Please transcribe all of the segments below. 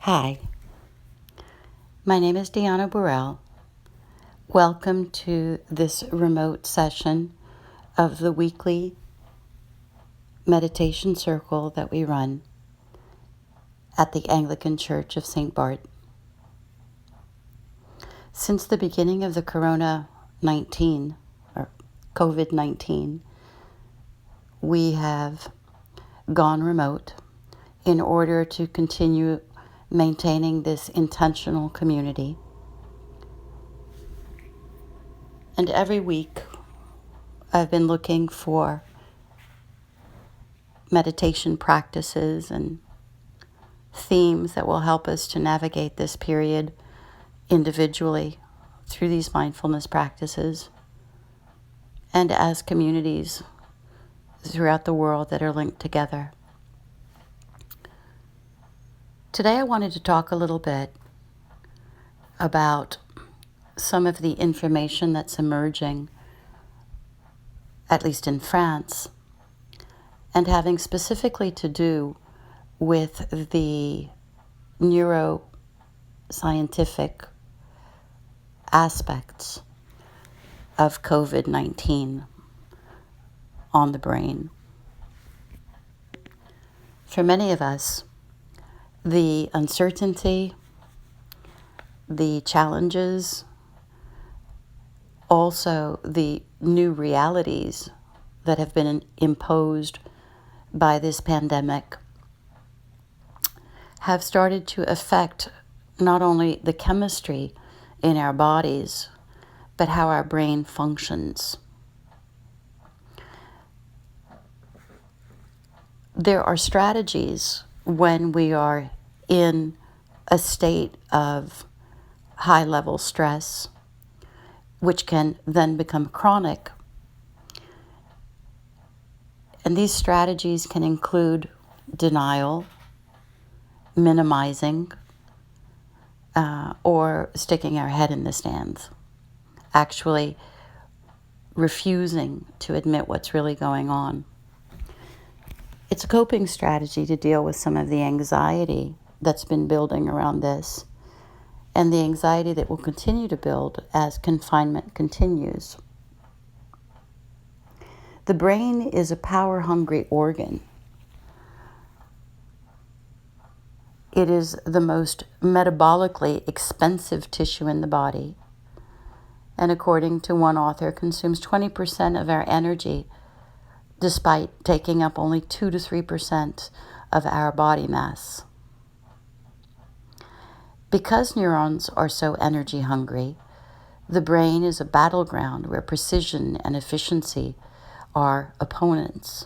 Hi, my name is Deanna Burrell. Welcome to this remote session of the weekly meditation circle that we run at the Anglican Church of St. Bart. Since the beginning of the COVID-19, we have gone remote in order to continue maintaining this intentional community. And every week I've been looking for meditation practices and themes that will help us to navigate this period individually through these mindfulness practices and as communities throughout the world that are linked together. Today I wanted to talk a little bit about some of the information that's emerging, at least in France, and having specifically to do with the neuroscientific aspects of COVID-19 on the brain. For many of us, the uncertainty, the challenges, also the new realities that have been imposed by this pandemic have started to affect not only the chemistry in our bodies, but how our brain functions. There are strategies when we are in a state of high-level stress, which can then become chronic. And these strategies can include denial, minimizing, or sticking our head in the sands, actually refusing to admit what's really going on. It's a coping strategy to deal with some of the anxiety that's been building around this, and the anxiety that will continue to build as confinement continues. The brain is a power-hungry organ. It is the most metabolically expensive tissue in the body, and according to one author, consumes 20% of our energy, despite taking up only 2 to 3% of our body mass. Because neurons are so energy hungry, the brain is a battleground where precision and efficiency are opponents.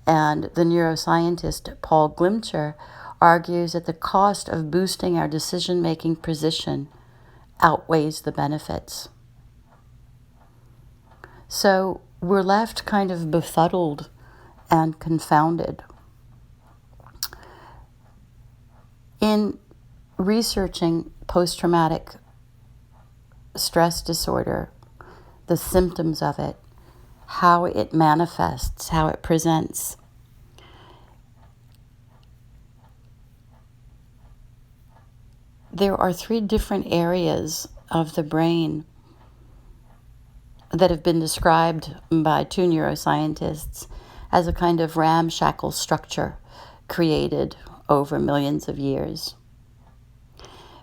And the neuroscientist Paul Glimcher argues that the cost of boosting our decision-making precision outweighs the benefits. So we're left kind of befuddled and confounded. In researching post-traumatic stress disorder, the symptoms of it, how it manifests, how it presents, there are 3 different areas of the brain that have been described by 2 neuroscientists as a kind of ramshackle structure created over millions of years.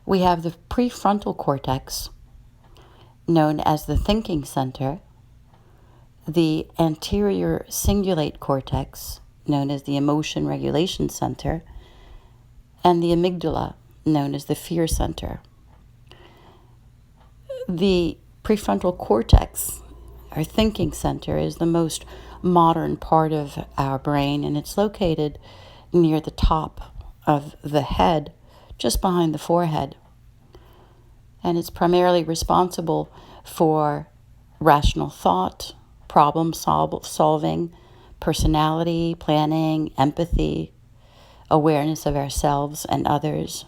We have the prefrontal cortex, known as the thinking center, the anterior cingulate cortex, known as the emotion regulation center, and the amygdala, known as the fear center. The prefrontal cortex, our thinking center, is the most modern part of our brain, and it's located near the top of the head, just behind the forehead. And it's primarily responsible for rational thought, problem solving, personality, planning, empathy, awareness of ourselves and others.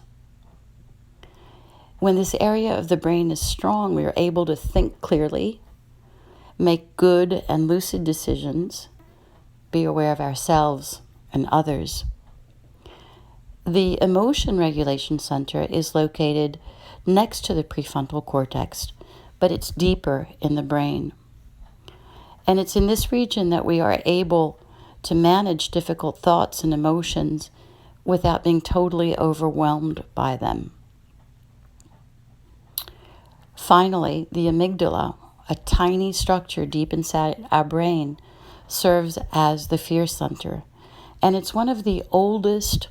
When this area of the brain is strong, we are able to think clearly, make good and lucid decisions, be aware of ourselves and others. The emotion regulation center is located next to the prefrontal cortex, but it's deeper in the brain. And it's in this region that we are able to manage difficult thoughts and emotions without being totally overwhelmed by them. Finally, the amygdala, a tiny structure deep inside our brain, serves as the fear center. And it's one of the oldest,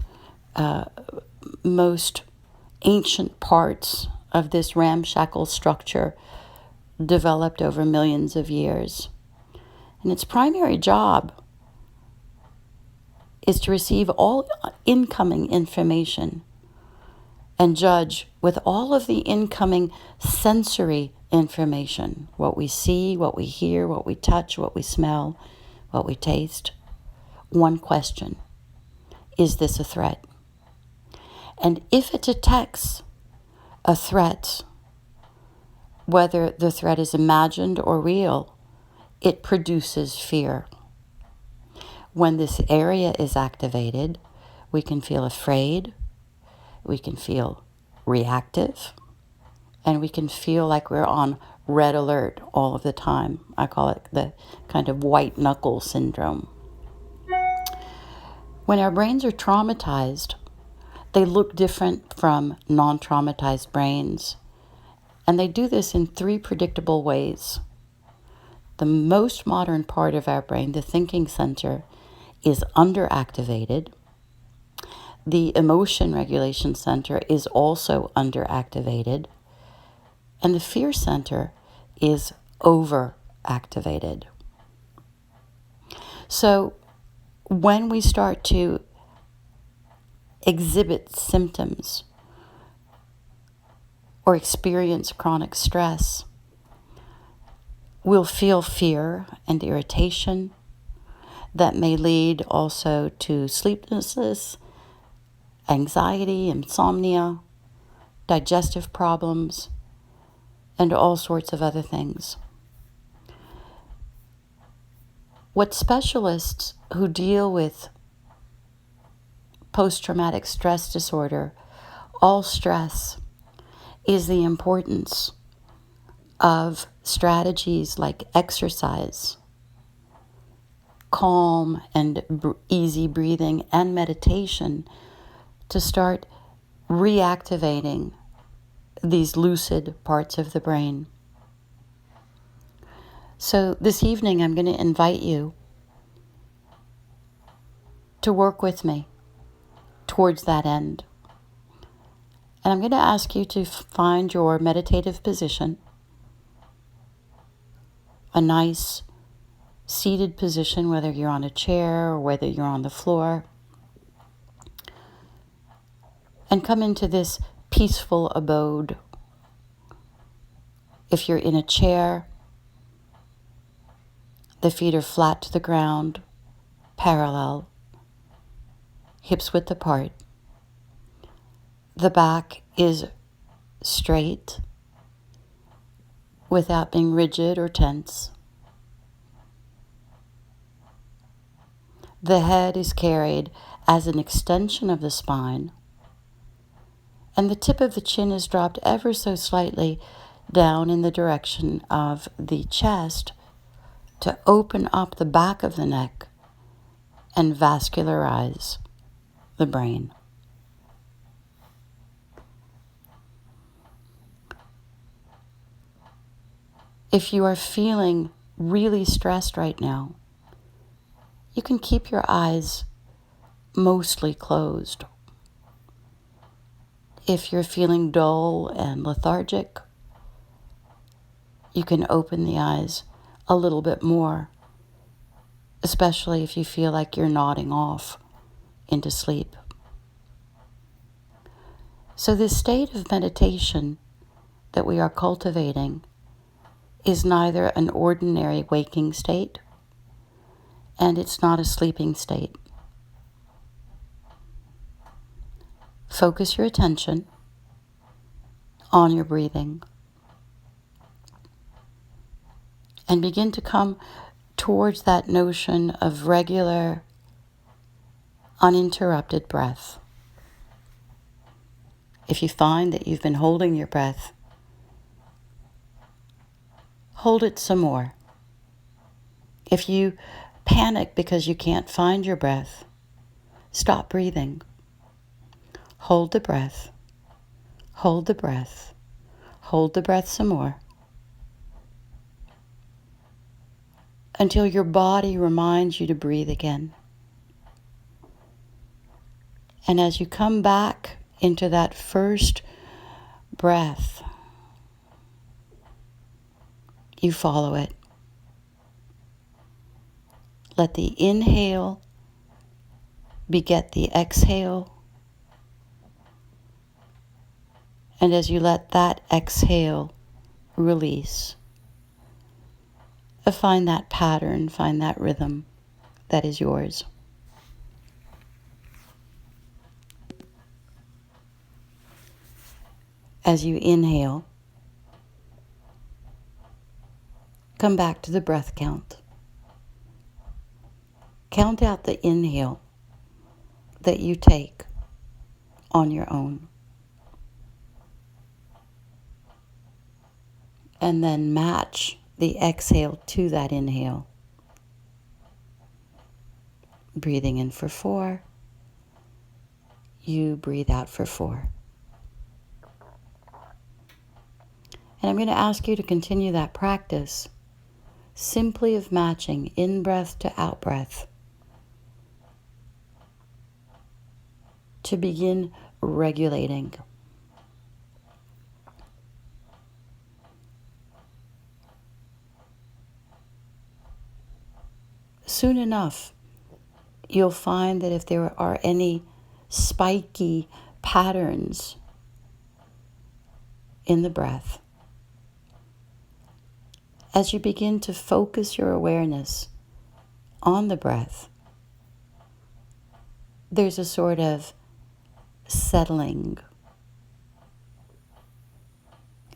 most ancient parts of this ramshackle structure developed over millions of years. And its primary job is to receive all incoming information and judge with all of the incoming sensory information, what we see, what we hear, what we touch, what we smell, what we taste. One question: is this a threat? And if it detects a threat, whether the threat is imagined or real, it produces fear. When this area is activated, we can feel afraid, we can feel reactive, and we can feel like we're on red alert all of the time. I call it the kind of white knuckle syndrome. When our brains are traumatized, they look different from non-traumatized brains. And they do this in 3 predictable ways. The most modern part of our brain, the thinking center, is underactivated. The emotion regulation center is also underactivated. And the fear center is overactivated. So when we start to exhibit symptoms or experience chronic stress, we'll feel fear and irritation that may lead also to sleeplessness, anxiety, insomnia, digestive problems, and all sorts of other things. What specialists who deal with post-traumatic stress disorder all stress is the importance of strategies like exercise, calm and easy breathing, and meditation to start reactivating these lucid parts of the brain. So this evening I'm going to invite you to work with me towards that end. And I'm going to ask you to find your meditative position, a nice seated position, whether you're on a chair or whether you're on the floor, and come into this peaceful abode. If you're in a chair, the feet are flat to the ground, parallel, hips width apart. The back is straight without being rigid or tense. The head is carried as an extension of the spine, and the tip of the chin is dropped ever so slightly down in the direction of the chest to open up the back of the neck and vascularize the brain. If you are feeling really stressed right now, you can keep your eyes mostly closed. If you're feeling dull and lethargic, you can open the eyes a little bit more, especially if you feel like you're nodding off into sleep. So this state of meditation that we are cultivating is neither an ordinary waking state, and it's not a sleeping state. Focus your attention on your breathing and begin to come towards that notion of regular, uninterrupted breath. If you find that you've been holding your breath, hold it some more. If you panic because you can't find your breath, stop breathing. Hold the breath. Hold the breath. Hold the breath some more, until your body reminds you to breathe again. And as you come back into that first breath, you follow it. Let the inhale beget the exhale. And as you let that exhale release, find that pattern, find that rhythm that is yours. As you inhale, come back to the breath count. Count out the inhale that you take on your own. And then match the exhale to that inhale. Breathing in for 4. You breathe out for 4. And I'm going to ask you to continue that practice simply of matching in-breath to out-breath to begin regulating. Soon enough, you'll find that if there are any spiky patterns in the breath, as you begin to focus your awareness on the breath, there's a sort of settling.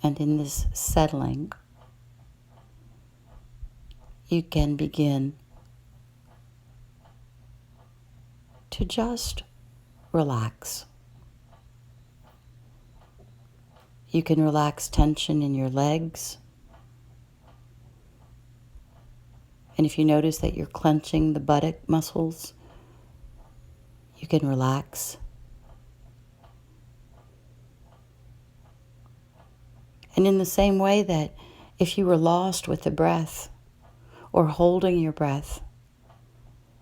And in this settling, you can begin to just relax. You can relax tension in your legs. And if you notice that you're clenching the buttock muscles, you can relax. And in the same way that if you were lost with the breath or holding your breath,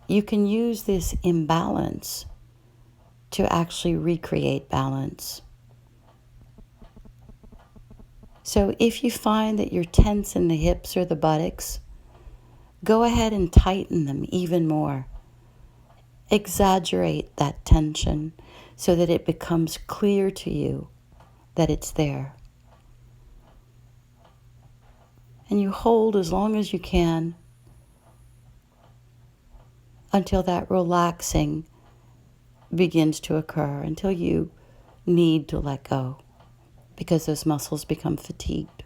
you can use this imbalance to actually recreate balance. So if you find that you're tense in the hips or the buttocks, go ahead and tighten them even more. Exaggerate that tension so that it becomes clear to you that it's there. And you hold as long as you can until that relaxing begins to occur, until you need to let go because those muscles become fatigued.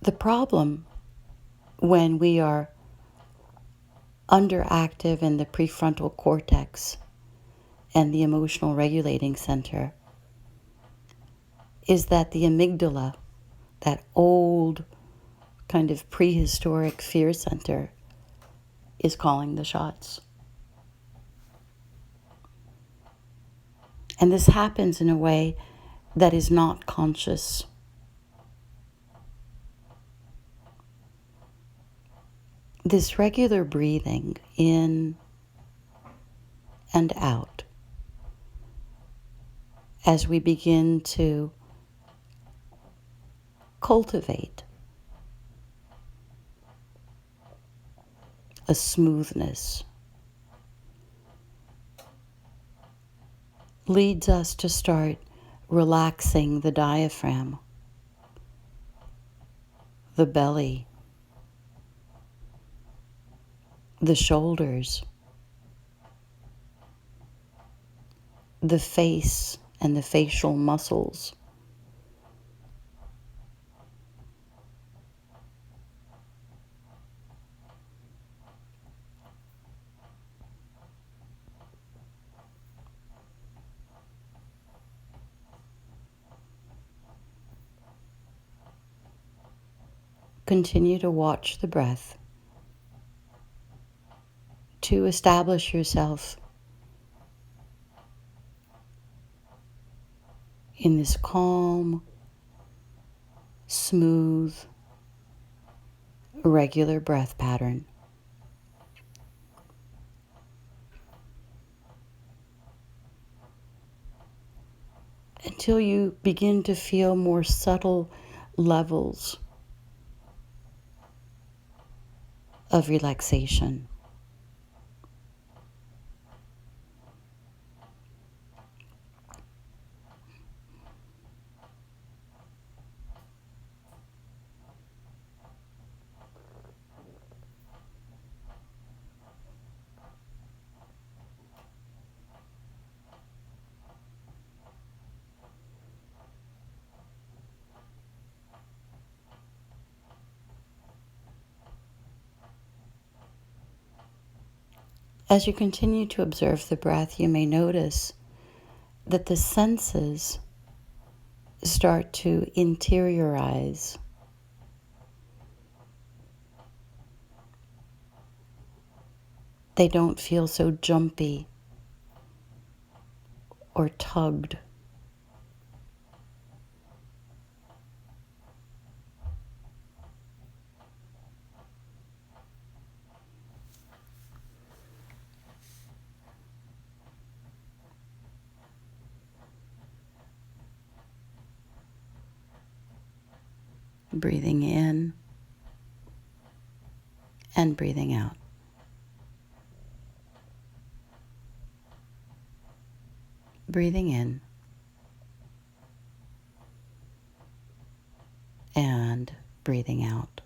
The problem when we are underactive in the prefrontal cortex and the emotional regulating center is that the amygdala, that old kind of prehistoric fear center, is calling the shots. And this happens in a way that is not conscious. This regular breathing in and out, as we begin to cultivate a smoothness, leads us to start relaxing the diaphragm, the belly, the shoulders, the face and the facial muscles. continue to watch the breath, to establish yourself in this calm, smooth, regular breath pattern. Until you begin to feel more subtle levels of relaxation. As you continue to observe the breath, you may notice that the senses start to interiorize. They don't feel so jumpy or tugged. Breathing in and breathing out. Breathing in and breathing out.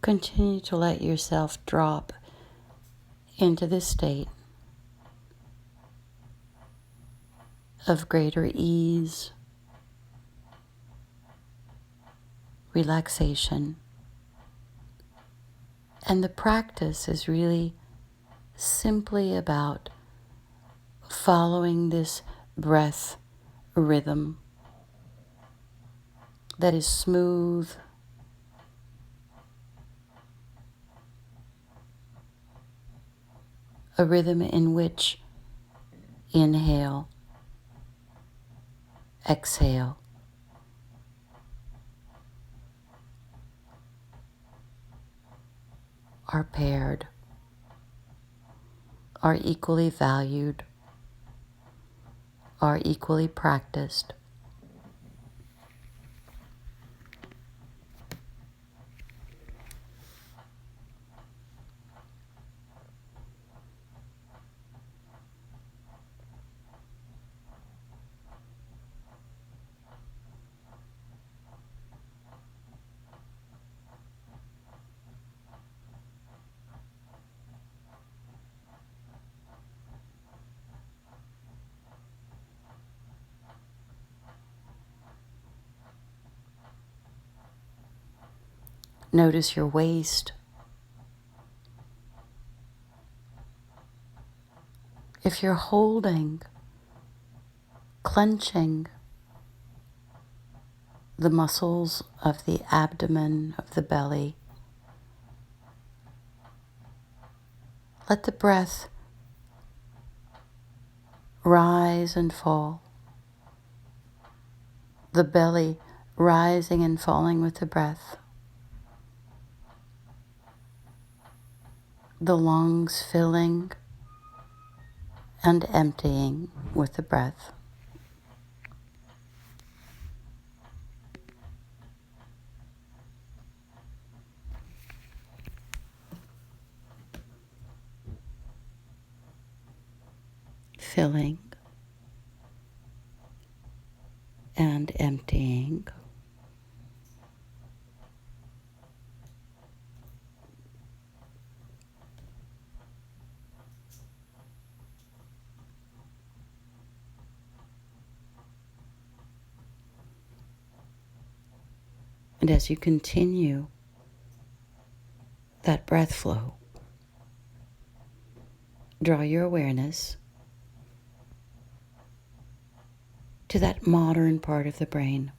Continue to let yourself drop into this state of greater ease, relaxation. And the practice is really simply about following this breath rhythm that is smooth, a rhythm in which inhale, exhale are paired, are equally valued, are equally practiced. Notice your waist. If you're holding, clenching the muscles of the abdomen, of the belly, let the breath rise and fall. The belly rising and falling with the breath. The lungs filling and emptying with the breath. Filling emptying. And as you continue that breath flow, draw your awareness to that modern part of the brain,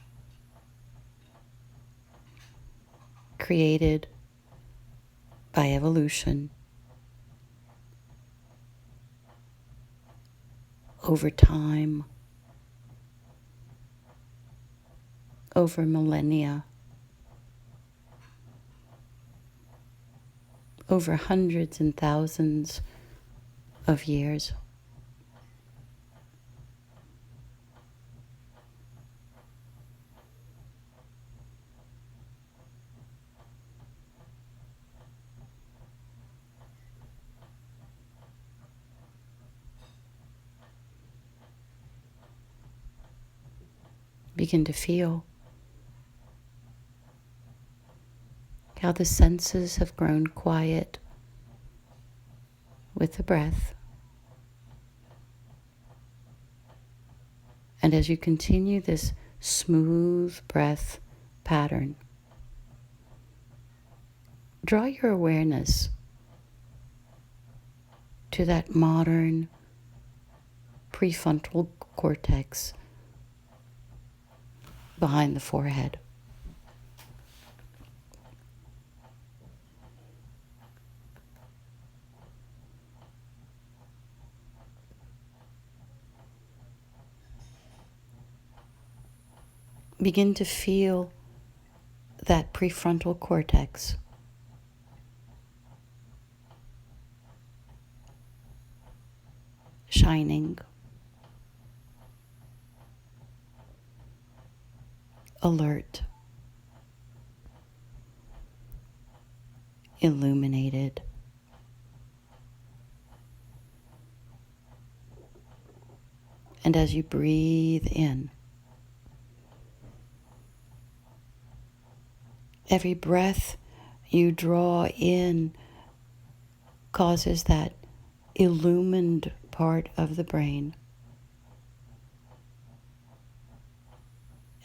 created by evolution over time, over millennia, over hundreds and thousands of years. Begin to feel how the senses have grown quiet with the breath. And as you continue this smooth breath pattern, draw your awareness to that modern prefrontal cortex behind the forehead. Begin to feel that prefrontal cortex shining, alert, illuminated. And as you breathe in, every breath you draw in causes that illumined part of the brain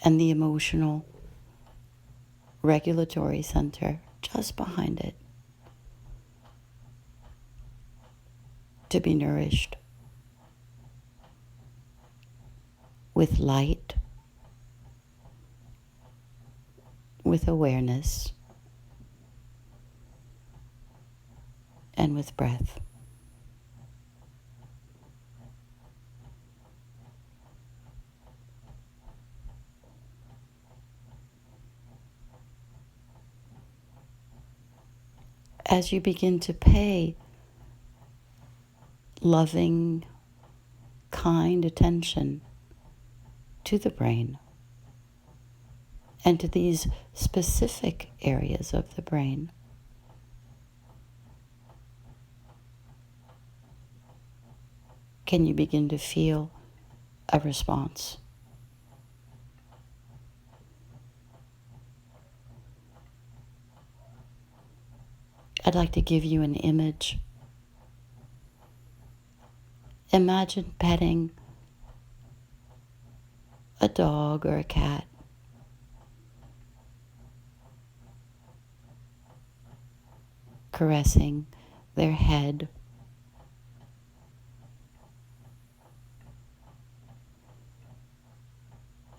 and the emotional regulatory center just behind it to be nourished with light, with awareness, and with breath. As you begin to pay loving, kind attention to the brain and to these specific areas of the brain, can you begin to feel a response? I'd like to give you an image. Imagine petting a dog or a cat. Caressing their head.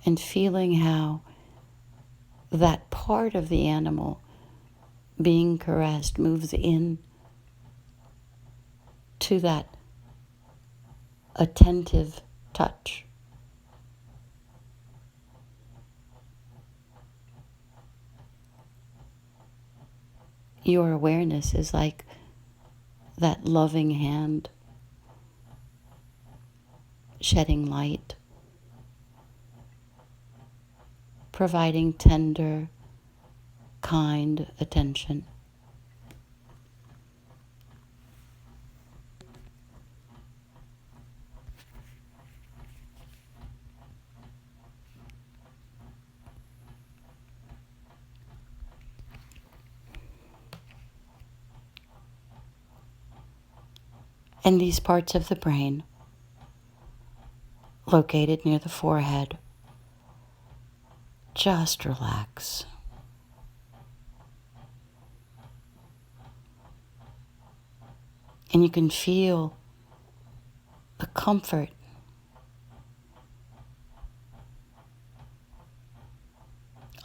And feeling how that part of the animal being caressed moves in to that attentive touch. Your awareness is like that loving hand shedding light, providing tender, kind attention. And these parts of the brain, located near the forehead, just relax. And you can feel the comfort,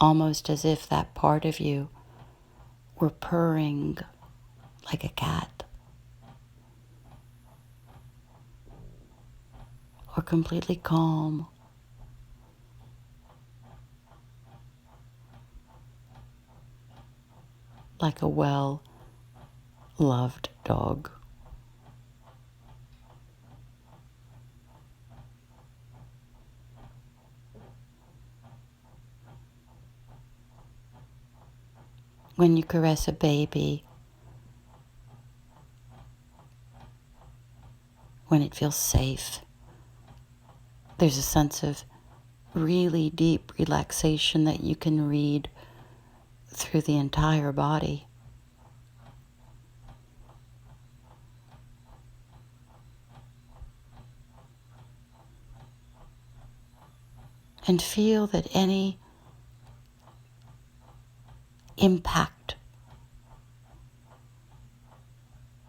almost as if that part of you were purring like a cat, or completely calm, like a well-loved dog. When you caress a baby, when it feels safe, there's a sense of really deep relaxation that you can read through the entire body. And feel that any impact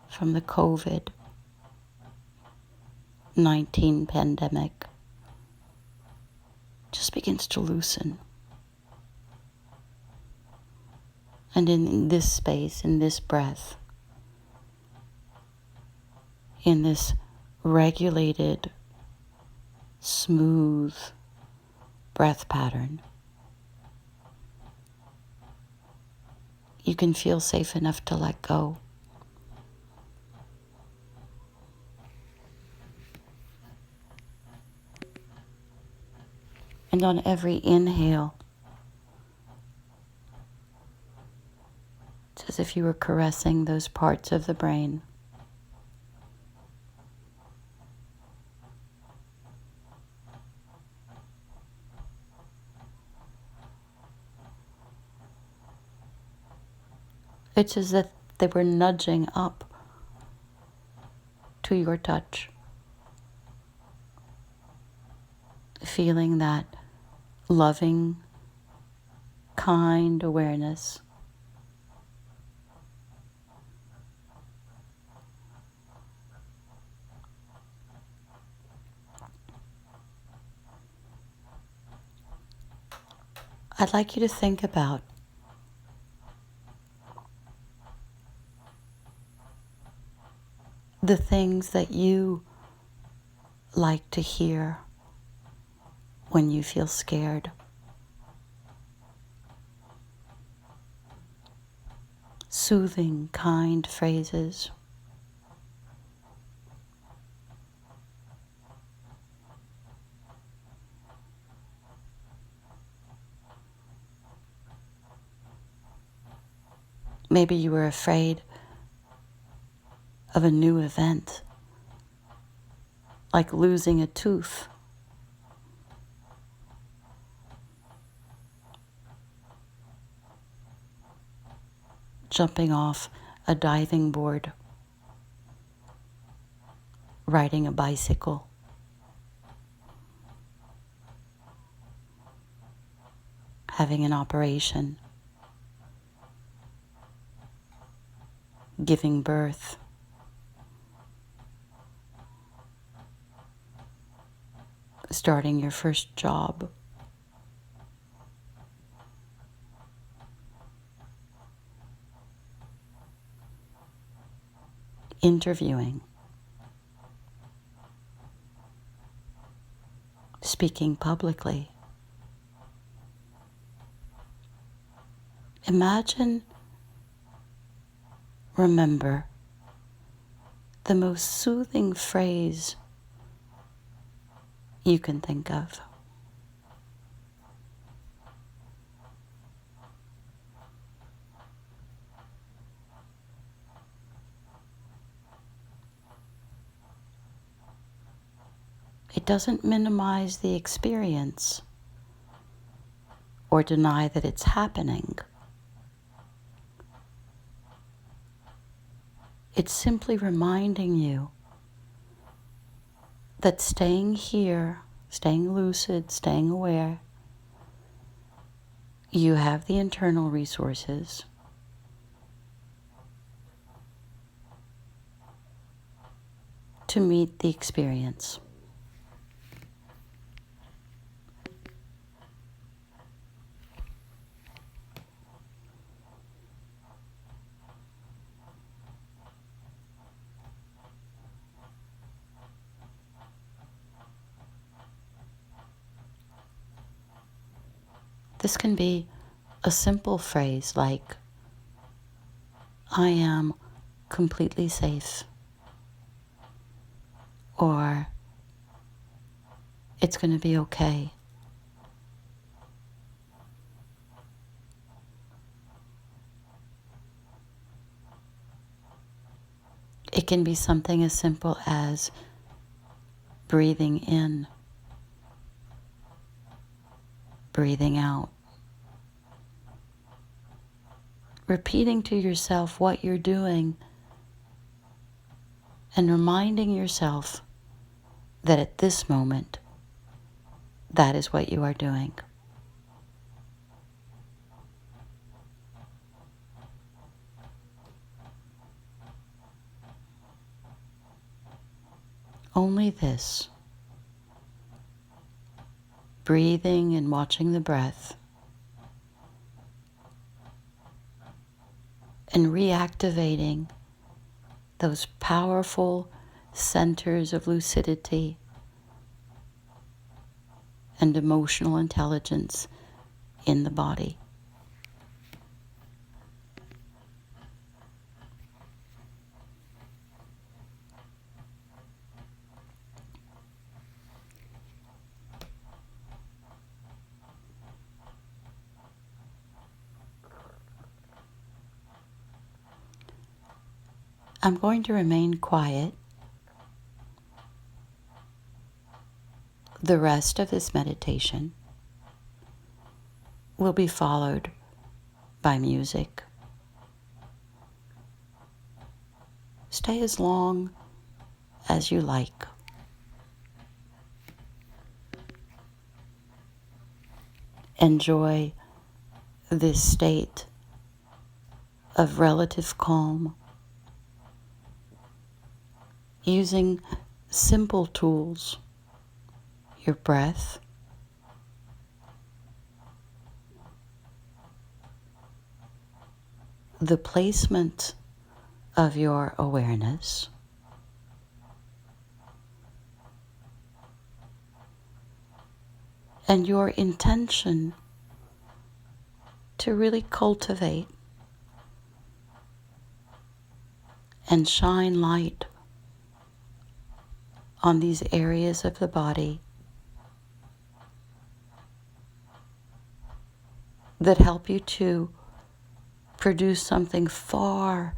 from the COVID-19 pandemic just begins to loosen. And in this space, in this breath, in this regulated, smooth breath pattern, you can feel safe enough to let go. And on every inhale, it's as if you were caressing those parts of the brain. It's as if they were nudging up to your touch, feeling that loving, kind awareness. I'd like you to think about the things that you like to hear when you feel scared. Soothing, kind phrases. Maybe you were afraid of a new event, like losing a tooth. Jumping off a diving board, riding a bicycle, having an operation, giving birth, starting your first job, interviewing, speaking publicly. Imagine, remember, the most soothing phrase you can think of. It doesn't minimize the experience or deny that it's happening. It's simply reminding you that staying here, staying lucid, staying aware, you have the internal resources to meet the experience. This can be a simple phrase like, I am completely safe, or it's going to be okay. It can be something as simple as breathing in, breathing out, repeating to yourself what you're doing and reminding yourself that at this moment, that is what you are doing. Only this, breathing and watching the breath, and reactivating those powerful centers of lucidity and emotional intelligence in the body. I'm going to remain quiet the rest of this meditation. Will be followed by music. Stay as long as you like. Enjoy this state of relative calm using simple tools, your breath, the placement of your awareness, and your intention to really cultivate and shine light on these areas of the body that help you to produce something far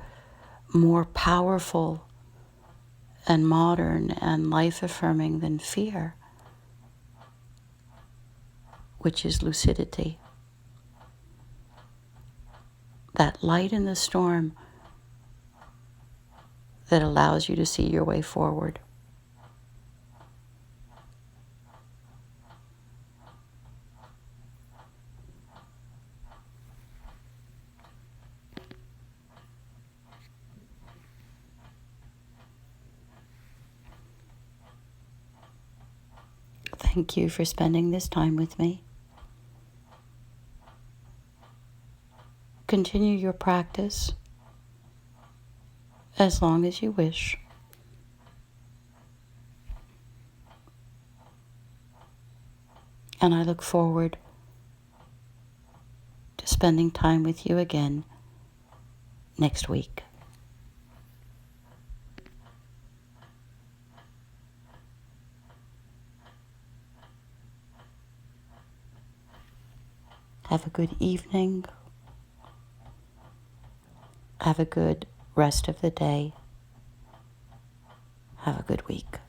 more powerful and modern and life-affirming than fear, which is lucidity. That light in the storm that allows you to see your way forward. Thank you for spending this time with me. Continue your practice as long as you wish. And I look forward to spending time with you again next week. Have a good evening. Have a good rest of the day. Have a good week.